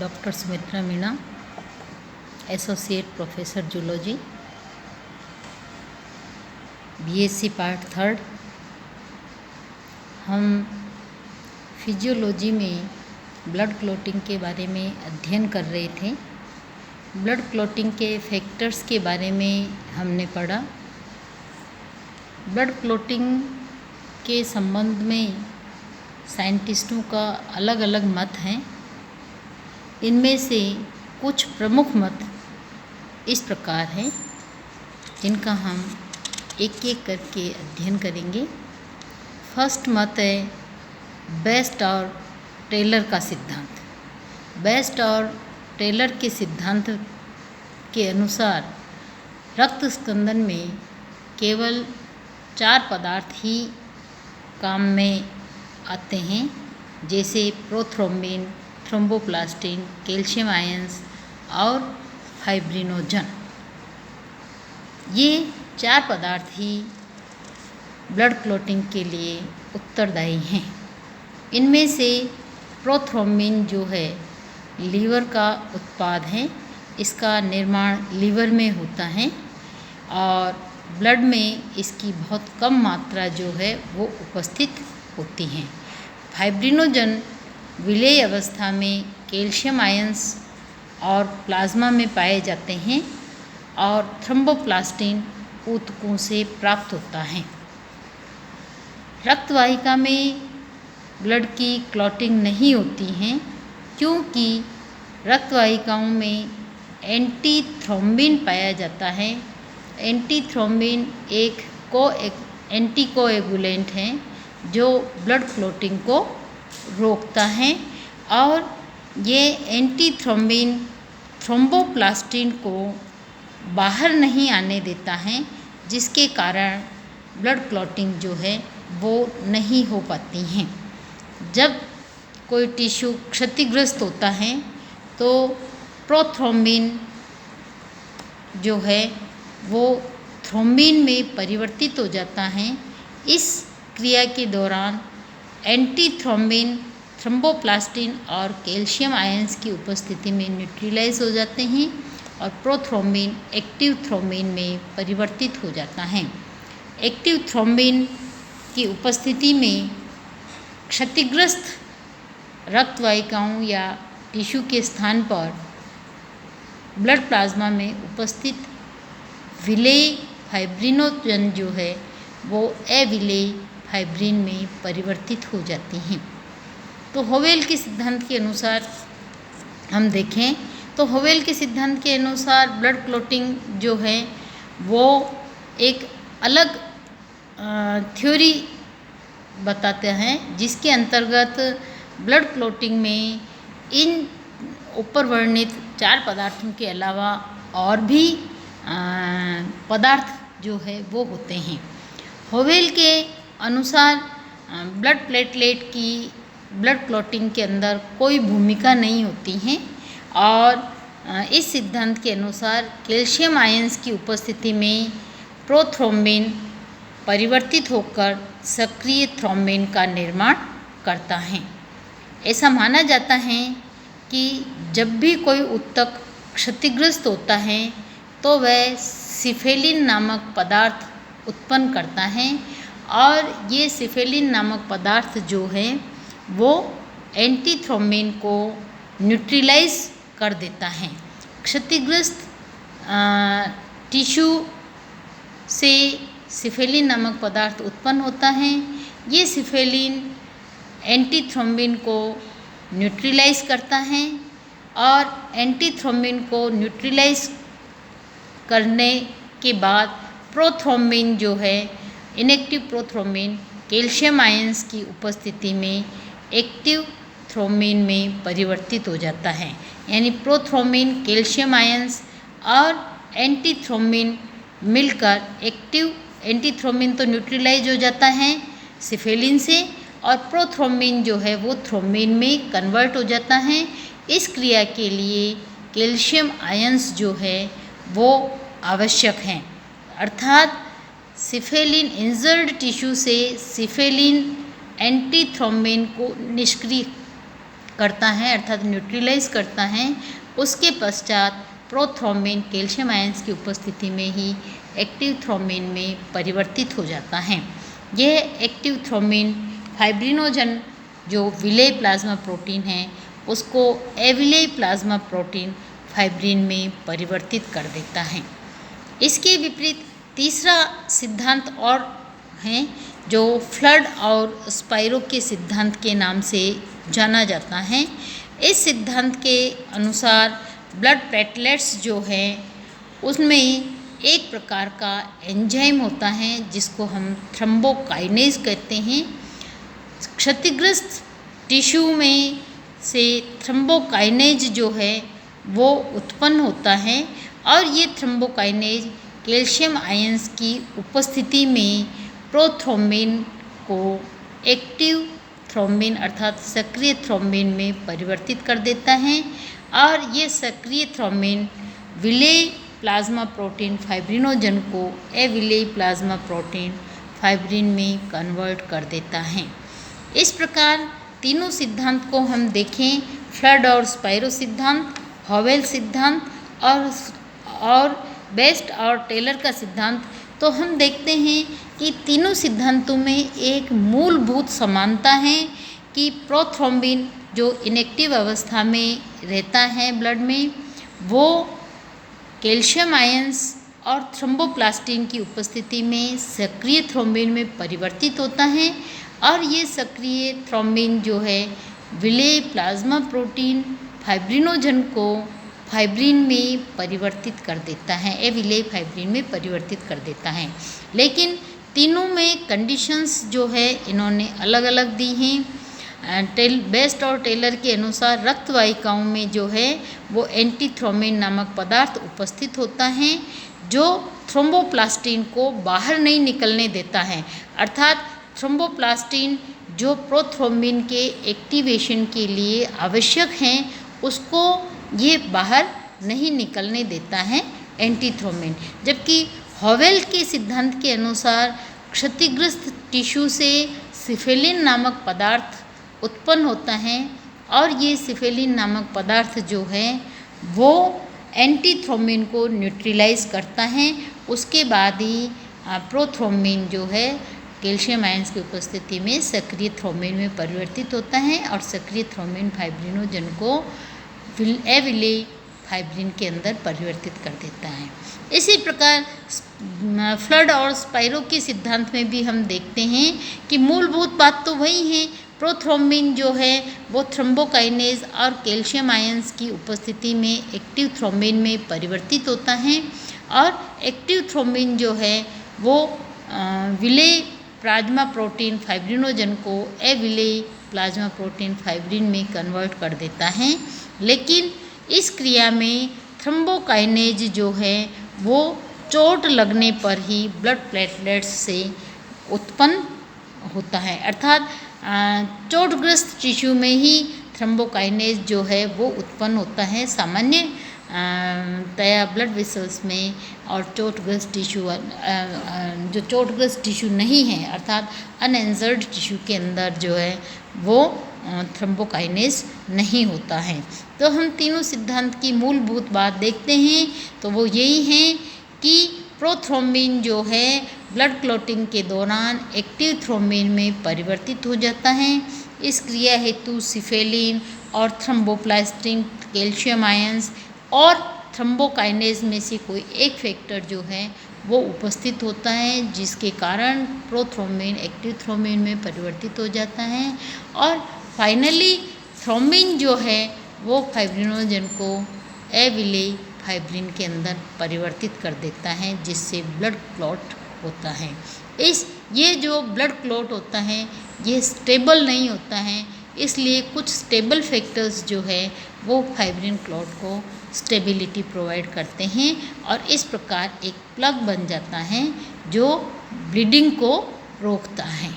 Doctor Sumitra Meena, associate professor zoology, BSc part 3। हम physiology में blood clotting के बारे में अध्ययन कर रहे थे। ब्लड क्लॉटिंग के फैक्टर्स के बारे में हमने पढ़ा। ब्लड क्लॉटिंग के संबंध में साइंटिस्टों का अलग अलग मत हैं। इनमें से कुछ प्रमुख मत इस प्रकार हैं, जिनका हम एक एक करके अध्ययन करेंगे। फर्स्ट मत है बेस्ट और टेलर का सिद्धांत। बेस्ट और टेलर के सिद्धांत के अनुसार रक्त स्कंदन में केवल 4 पदार्थ ही काम में आते हैं, जैसे प्रोथ्रोम्बिन, थ्रोम्बोप्लास्टिन, कैल्शियम आयंस और फाइब्रिनोजन। ये 4 पदार्थ ही ब्लड क्लॉटिंग के लिए उत्तरदायी हैं। इनमें से प्रोथ्रोम्बिन जो है लीवर का उत्पाद है। इसका निर्माण लीवर में होता है और ब्लड में इसकी बहुत कम मात्रा जो है वो उपस्थित होती हैं। फाइब्रिनोजन विलेय अवस्था में कैल्शियम आयंस और प्लाज्मा में पाए जाते हैं और थ्रोम्बोप्लास्टिन ऊतकों से प्राप्त होता है। रक्तवाहिका में ब्लड की क्लॉटिंग नहीं होती हैं, क्योंकि रक्तवाहिकाओं में एंटी थ्रोम्बिन पाया जाता है। एंटी थ्रोम्बिन एक एंटीकोएगुलेंट है जो ब्लड क्लॉटिंग को रोकता है और ये एंटी थ्रोम्बिन थ्रोम्बोप्लास्टिन को बाहर नहीं आने देता है, जिसके कारण ब्लड क्लॉटिंग जो है वो नहीं हो पाती हैं। जब कोई टिश्यू क्षतिग्रस्त होता है तो प्रोथ्रोम्बिन जो है वो थ्रोम्बिन में परिवर्तित हो जाता है। इस क्रिया के दौरान एंटी थ्रोम्बिन थ्रोम्बोप्लास्टिन और कैल्शियम आयंस की उपस्थिति में न्यूट्रलाइज हो जाते हैं और प्रोथ्रोम्बिन एक्टिव थ्रोम्बिन में परिवर्तित हो जाता है। एक्टिव थ्रोम्बिन की उपस्थिति में क्षतिग्रस्त रक्तवाहिकाओं या टिश्यू के स्थान पर ब्लड प्लाज्मा में उपस्थित विलेय फाइब्रिनोजन जो है वो अविलेय फाइब्रिन में परिवर्तित हो जाती हैं। तो होवेल के सिद्धांत के अनुसार हम देखें तो होवेल के सिद्धांत के अनुसार ब्लड क्लॉटिंग जो है वो एक अलग थ्योरी बताते हैं, जिसके अंतर्गत ब्लड क्लॉटिंग में इन ऊपर वर्णित 4 पदार्थों के अलावा और भी पदार्थ जो है वो होते हैं। होवेल के अनुसार ब्लड प्लेटलेट की ब्लड क्लॉटिंग के अंदर कोई भूमिका नहीं होती है और इस सिद्धांत के अनुसार कैल्शियम आयंस की उपस्थिति में प्रोथ्रोम्बिन परिवर्तित होकर सक्रिय थ्रोम्बिन का निर्माण करता है। ऐसा माना जाता है कि जब भी कोई ऊतक क्षतिग्रस्त होता है तो वह सिफेलिन नामक पदार्थ उत्पन्न करता है और ये सिफेलिन नामक पदार्थ जो है वो एंटी थ्रोम्बिन को न्यूट्रलाइज कर देता है। क्षतिग्रस्त टिश्यू से सिफेलिन नामक पदार्थ उत्पन्न होता है। ये सिफेलिन एंटी थ्रोम्बिन को न्यूट्रलाइज करता है और एंटी थ्रोम्बिन को न्यूट्रलाइज करने के बाद प्रोथ्रोम्बिन जो है इनएक्टिव प्रोथ्रोम्बिन कैल्शियम आयंस की उपस्थिति में एक्टिव थ्रोम्बिन में परिवर्तित हो जाता है। यानी प्रोथ्रोम्बिन, कैल्शियम आयंस और एंटी थ्रोम्बिन मिलकर एंटी थ्रोम्बिन तो न्यूट्रलाइज हो जाता है सिफेलिन से और प्रोथ्रोम्बिन जो है वो थ्रोम्बिन में कन्वर्ट हो जाता है। इस क्रिया के लिए कैल्शियम आयंस जो है वो आवश्यक हैं। अर्थात सिफेलिन इंजर्ड टिश्यू से सिफेलिन एंटी थ्रोम्बिन को निष्क्रिय करता है अर्थात न्यूट्रलाइज करता है, उसके पश्चात प्रोथ्रोम्बिन कैल्शियम आयंस की उपस्थिति में ही एक्टिव थ्रोम्बिन में परिवर्तित हो जाता है। यह एक्टिव थ्रोम्बिन फाइब्रिनोजन जो विलेय प्लाज्मा प्रोटीन है उसको अविलेय प्लाज्मा प्रोटीन फाइब्रिन में परिवर्तित कर देता है। इसके विपरीत तीसरा सिद्धांत और है जो फ्लड और स्पाइरो के सिद्धांत के नाम से जाना जाता है। इस सिद्धांत के अनुसार ब्लड प्लेटलेट्स जो है उसमें एक प्रकार का एंजाइम होता है जिसको हम थ्रोम्बोकाइनेज कहते हैं। क्षतिग्रस्त टिश्यू में से थ्रोम्बोकाइनेज जो है वो उत्पन्न होता है और ये थ्रोम्बोकाइनेज कैल्शियम आयंस की उपस्थिति में प्रोथ्रोम्बिन को एक्टिव थ्रोम्बिन अर्थात सक्रिय थ्रोम्बिन में परिवर्तित कर देता है और ये सक्रिय थ्रोम्बिन विलेय प्लाज्मा प्रोटीन फाइब्रिनोजन को अविलेय प्लाज्मा प्रोटीन फाइब्रिन में कन्वर्ट कर देता है। इस प्रकार तीनों सिद्धांत को हम देखें, फ्लड और स्पाइरो सिद्धांत, हॉवेल सिद्धांत और बेस्ट और टेलर का सिद्धांत, तो हम देखते हैं कि तीनों सिद्धांतों में एक मूलभूत समानता है कि प्रोथ्रोम्बिन जो इनएक्टिव अवस्था में रहता है ब्लड में, वो कैल्शियम आयंस और थ्रोम्बोप्लास्टिन की उपस्थिति में सक्रिय थ्रोम्बिन में परिवर्तित होता है और ये सक्रिय थ्रोम्बिन जो है विलेय प्लाज्मा प्रोटीन फाइब्रिनोजन को फाइब्रिन में परिवर्तित कर देता है, अविलेय फाइब्रिन में परिवर्तित कर देता है। लेकिन तीनों में कंडीशंस जो है इन्होंने अलग अलग दी हैं। बेस्ट और टेलर के अनुसार रक्त वाहिकाओं में जो है वो एंटीथ्रोम्बिन नामक पदार्थ उपस्थित होता है जो थ्रोम्बोप्लास्टिन को बाहर नहीं निकलने देता है, अर्थात थ्रोम्बोप्लास्टिन जो प्रोथ्रोम्बिन के एक्टिवेशन के लिए आवश्यक हैं उसको ये बाहर नहीं निकलने देता है एंटीथ्रोम्बिन। जबकि हॉवेल के सिद्धांत के अनुसार क्षतिग्रस्त टिश्यू से सिफेलिन नामक पदार्थ उत्पन्न होता है और ये सिफेलिन नामक पदार्थ जो है वो एंटीथ्रोम्बिन को न्यूट्रलाइज करता है। उसके बाद ही प्रोथ्रोम्बिन जो है कैल्शियम आयंस की उपस्थिति में सक्रिय थ्रोम्बिन में परिवर्तित होता है और सक्रिय थ्रोम्बिन फाइब्रिनोजन को अविलेय फाइब्रिन के अंदर परिवर्तित कर देता है। इसी प्रकार फ्लड और स्पाइरो के सिद्धांत में भी हम देखते हैं कि मूलभूत बात तो वही है, प्रोथ्रोम्बिन जो है वो थ्रोम्बोकाइनेज और कैल्शियम आयंस की उपस्थिति में एक्टिव थ्रोम्बिन में परिवर्तित होता है और एक्टिव थ्रोम्बिन जो है वो विलेय प्लाज्मा प्रोटीन फाइब्रिनोजन को अविलेय प्लाज्मा प्रोटीन फाइब्रिन में कन्वर्ट कर देता है। लेकिन इस क्रिया में थ्रोम्बोकाइनेज जो है वो चोट लगने पर ही ब्लड प्लेटलेट्स से उत्पन्न होता है, अर्थात चोटग्रस्त टिश्यू में ही थ्रोम्बोकाइनेज जो है वो उत्पन्न होता है। सामान्य तया ब्लड वेसल्स में और चोटग्रस्त टिश्यू जो चोटग्रस्त टिश्यू नहीं है अर्थात अनएंजर्ड टिश्यू के अंदर जो है वो थ्रोम्बोकाइनेज नहीं होता है। तो हम तीनों सिद्धांत की मूलभूत बात देखते हैं तो वो यही है कि प्रोथ्रोम्बिन जो है ब्लड क्लॉटिंग के दौरान एक्टिव थ्रोम्बिन में परिवर्तित हो जाता है। इस क्रिया हेतु सिफेलिन और थ्रोम्बोप्लास्टिन कैल्शियम आयंस और थ्रोम्बोकाइनेज में से कोई एक फैक्टर जो है वो उपस्थित होता है जिसके कारण प्रोथ्रोम्बिन एक्टिव थ्रोम्बिन में परिवर्तित हो जाता है और फाइनली थ्रोम्बिन जो है वो फाइब्रिनोजन को अविलेय फाइब्रिन के अंदर परिवर्तित कर देता है जिससे ब्लड क्लॉट होता है। ये जो ब्लड क्लॉट होता है ये स्टेबल नहीं होता है, इसलिए कुछ स्टेबल फैक्टर्स जो है वो फाइब्रिन क्लॉट को स्टेबिलिटी प्रोवाइड करते हैं और इस प्रकार एक प्लग बन जाता है जो ब्लीडिंग को रोकता है।